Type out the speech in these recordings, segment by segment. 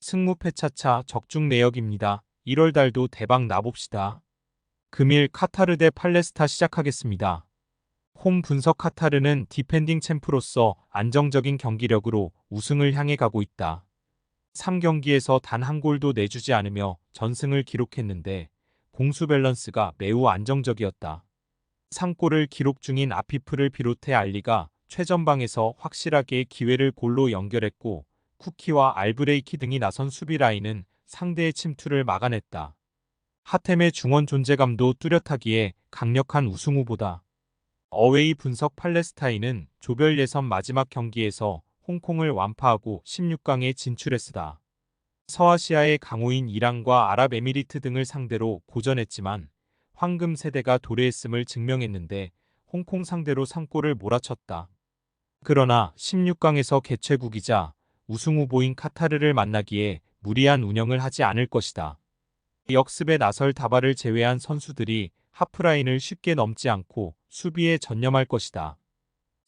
승무패 차차 적중 내역입니다. 1월 달도 대박 나봅시다. 금일 카타르 대 팔레스타 시작하겠습니다. 홈 분석 카타르는 디펜딩 챔프로서 안정적인 경기력으로 우승을 향해 가고 있다. 3경기에서 단 한 골도 내주지 않으며 전승을 기록했는데 공수 밸런스가 매우 안정적이었다. 3골을 기록 중인 아피프를 비롯해 알리가 최전방에서 확실하게 기회를 골로 연결했고 쿠키와 알브레이키 등이 나선 수비 라인은 상대의 침투를 막아냈다. 하템의 중원 존재감도 뚜렷하기에 강력한 우승 후보다. 어웨이 분석 팔레스타인은 조별 예선 마지막 경기에서 홍콩을 완파하고 16강에 진출했으다. 서아시아의 강호인 이란과 아랍에미리트 등을 상대로 고전했지만 황금 세대가 도래했음을 증명했는데 홍콩 상대로 3골을 몰아쳤다. 그러나 16강에서 개최국이자 우승 후보인 카타르를 만나기에 무리한 운영을 하지 않을 것이다. 역습에 나설 다바를 제외한 선수들이 하프라인을 쉽게 넘지 않고 수비에 전념할 것이다.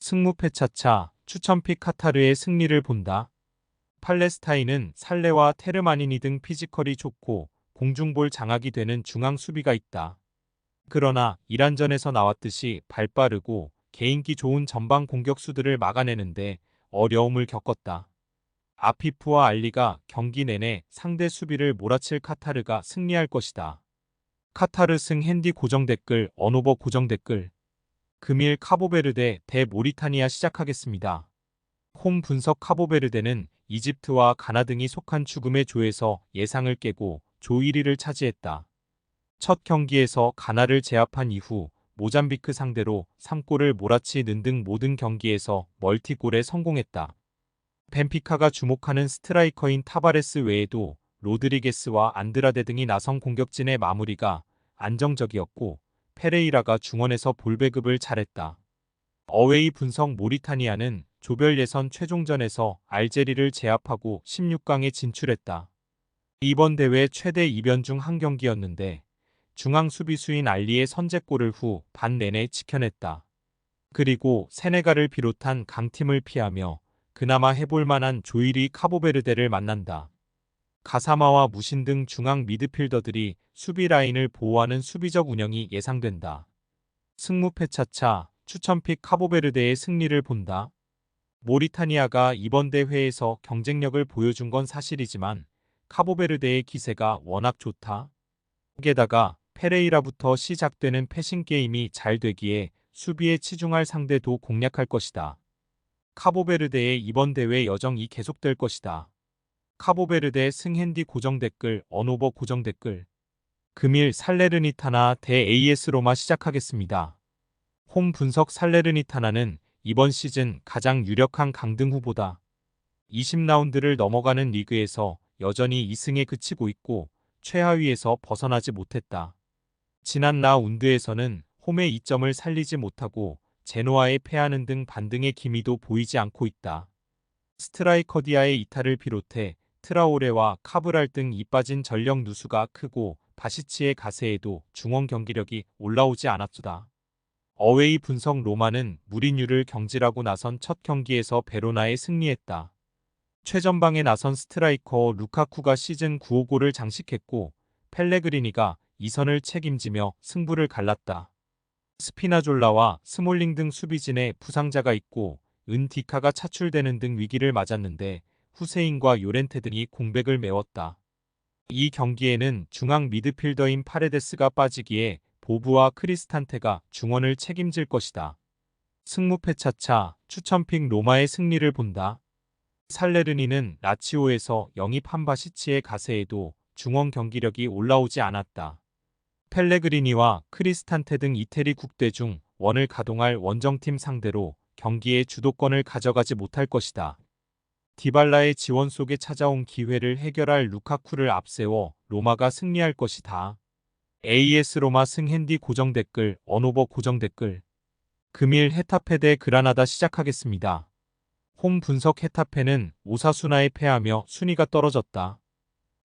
승무패 차차 추천픽 카타르의 승리를 본다. 팔레스타인은 살레와 테르마니니 등 피지컬이 좋고 공중볼 장악이 되는 중앙 수비가 있다. 그러나 이란전에서 나왔듯이 발빠르고 개인기 좋은 전방 공격수들을 막아내는데 어려움을 겪었다. 아피프와 알리가 경기 내내 상대 수비를 몰아칠 카타르가 승리할 것이다. 카타르 승 핸디 고정 댓글 언오버 고정 댓글 금일 카보베르데 대 모리타니아 시작하겠습니다. 홈 분석 카보베르데는 이집트와 가나 등이 속한 죽음의 조에서 예상을 깨고 조 1위를 차지했다. 첫 경기에서 가나를 제압한 이후 모잠비크 상대로 3골을 몰아치는 등 모든 경기에서 멀티골에 성공했다. 벤피카가 주목하는 스트라이커인 타바레스 외에도 로드리게스와 안드라데 등이 나선 공격진의 마무리가 안정적이었고 페레이라가 중원에서 볼 배급을 잘했다. 어웨이 분석 모리타니아는 조별 예선 최종전에서 알제리를 제압하고 16강에 진출했다. 이번 대회 최대 이변 중 한 경기였는데 중앙 수비수인 알리의 선제골을 후 반 내내 지켜냈다. 그리고 세네갈을 비롯한 강팀을 피하며 그나마 해볼 만한 조 1위 카보베르데를 만난다. 가사마와 무신 등 중앙 미드필더들이 수비 라인을 보호하는 수비적 운영이 예상된다. 승무패 차차 추천픽 카보베르데의 승리를 본다. 모리타니아가 이번 대회에서 경쟁력을 보여준 건 사실이지만 카보베르데의 기세가 워낙 좋다. 게다가 페레이라부터 시작되는 패싱 게임이 잘 되기에 수비에 치중할 상대도 공략할 것이다. 카보베르데의 이번 대회 여정이 계속될 것이다. 카보베르데 승핸디 고정 댓글 언오버 고정 댓글 금일 살레르니타나 대 AS 로마 시작하겠습니다. 홈 분석 살레르니타나는 이번 시즌 가장 유력한 강등 후보다. 20라운드를 넘어가는 리그에서 여전히 2승에 그치고 있고 최하위에서 벗어나지 못했다. 지난 라운드에서는 홈의 이점을 살리지 못하고 제노아에 패하는 등 반등의 기미도 보이지 않고 있다. 스트라이커디아의 이탈을 비롯해 트라오레와 카브랄 등 이빠진 전력 누수가 크고 바시치의 가세에도 중원 경기력이 올라오지 않았다. 어웨이 분석 로마는 무리뉴를 경질하고 나선 첫 경기에서 베로나에 승리했다. 최전방에 나선 스트라이커 루카쿠가 시즌 9호 골을 장식했고 펠레그리니가 2선을 책임지며 승부를 갈랐다. 스피나졸라와 스몰링 등 수비진에 부상자가 있고 은디카가 차출되는 등 위기를 맞았는데 후세인과 요렌테 등이 공백을 메웠다. 이 경기에는 중앙 미드필더인 파레데스가 빠지기에 보브와 크리스탄테가 중원을 책임질 것이다. 승무패 차차 추천픽 로마의 승리를 본다. 살레르니는 라치오에서 영입한 바시치의 가세에도 중원 경기력이 올라오지 않았다. 펠레그리니와 크리스탄테 등 이태리 국대 중 원을 가동할 원정팀 상대로 경기의 주도권을 가져가지 못할 것이다. 디발라의 지원 속에 찾아온 기회를 해결할 루카쿠를 앞세워 로마가 승리할 것이다. AS 로마 승핸디 고정 댓글 언오버 고정 댓글 금일 헤타페 대 그라나다 시작하겠습니다. 홈 분석 헤타페는 오사수나에 패하며 순위가 떨어졌다.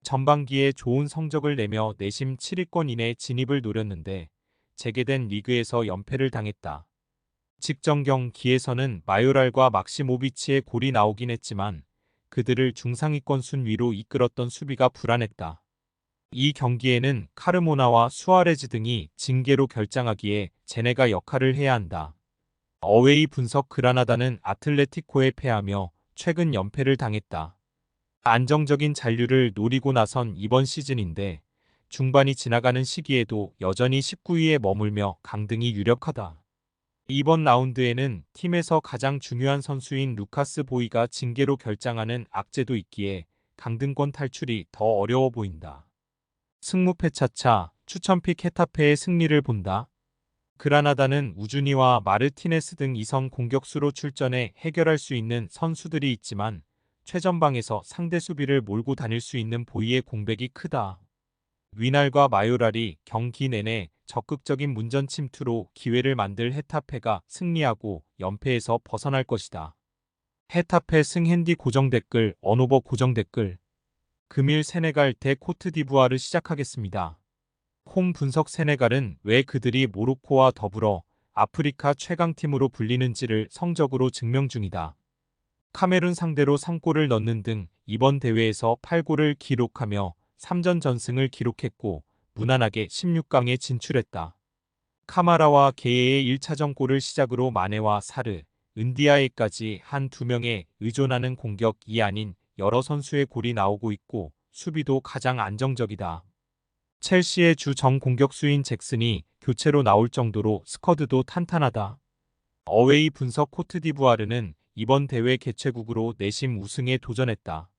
전반기에 좋은 성적을 내며 내심 7위권 이내 진입을 노렸는데 재개된 리그에서 연패를 당했다. 직전 경기에서는 마요랄과 막시모비치의 골이 나오긴 했지만 그들을 중상위권 순위로 이끌었던 수비가 불안했다. 이 경기에는 카르모나와 수아레즈 등이 징계로 결장하기에 제네가 역할을 해야 한다. 어웨이 분석 그라나다는 아틀레티코에 패하며 최근 연패를 당했다. 안정적인 잔류를 노리고 나선 이번 시즌인데 중반이 지나가는 시기에도 여전히 19위에 머물며 강등이 유력하다. 이번 라운드에는 팀에서 가장 중요한 선수인 루카스 보이가 징계로 결장하는 악재도 있기에 강등권 탈출이 더 어려워 보인다. 승무패 차차 추천픽 헤타페의 승리를 본다. 그라나다는 우주니와 마르티네스 등 이성 공격수로 출전해 해결할 수 있는 선수들이 있지만 최전방에서 상대 수비를 몰고 다닐 수 있는 보이의 공백이 크다. 위날과 마요랄이 경기 내내 적극적인 문전 침투로 기회를 만들 헤타페가 승리하고 연패에서 벗어날 것이다. 헤타페 승 핸디 고정 댓글 언오버 고정 댓글 금일 세네갈 대 코트디부아르 시작하겠습니다. 홈 분석 세네갈은 왜 그들이 모로코와 더불어 아프리카 최강팀으로 불리는지를 성적으로 증명 중이다. 카메룬 상대로 3골을 넣는 등 이번 대회에서 8골을 기록하며 3전 전승을 기록했고 무난하게 16강에 진출했다. 카마라와 게예의 1차전 골을 시작으로 마네와 사르, 은디아에까지 한 두 명에 의존하는 공격이 아닌 여러 선수의 골이 나오고 있고 수비도 가장 안정적이다. 첼시의 주 정공격수인 잭슨이 교체로 나올 정도로 스쿼드도 탄탄하다. 어웨이 분석 코트디부아르는 이번 대회 개최국으로 내심 우승에 도전했다.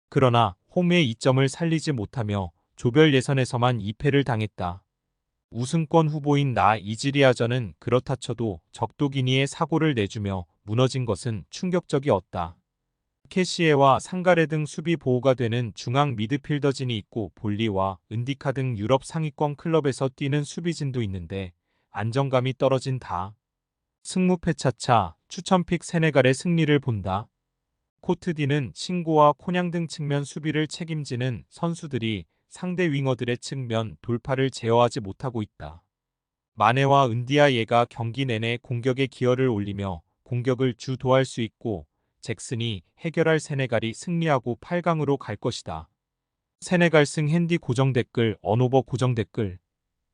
그러나 홈의 이점을 살리지 못하며 조별 예선에서만 2패를 당했다. 우승권 후보인 이지리아전은 그렇다 쳐도 적도기니에 사고를 내주며 무너진 것은 충격적이었다. 캐시에와 상가레 등 수비 보호가 되는 중앙 미드필더진이 있고 볼리와 은디카 등 유럽 상위권 클럽에서 뛰는 수비진도 있는데 안정감이 떨어진다. 승무패 차차 추천픽 세네갈의 승리를 본다. 코트디는 신고와 코냥 등 측면 수비를 책임지는 선수들이 상대 윙어들의 측면 돌파를 제어하지 못하고 있다. 마네와 은디아예가 경기 내내 공격에 기여를 올리며 공격을 주도할 수 있고 잭슨이 해결할 세네갈이 승리하고 8강으로 갈 것이다. 세네갈 승 핸디 고정 댓글 언오버 고정 댓글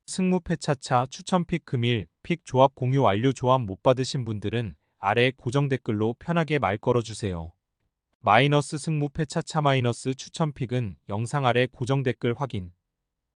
승무패 차차 추천픽 금일 픽 조합 공유 완료. 조합 못 받으신 분들은 아래 고정 댓글로 편하게 말 걸어주세요. 마이너스 승무패 차차 마이너스 추천픽은 영상 아래 고정 댓글 확인.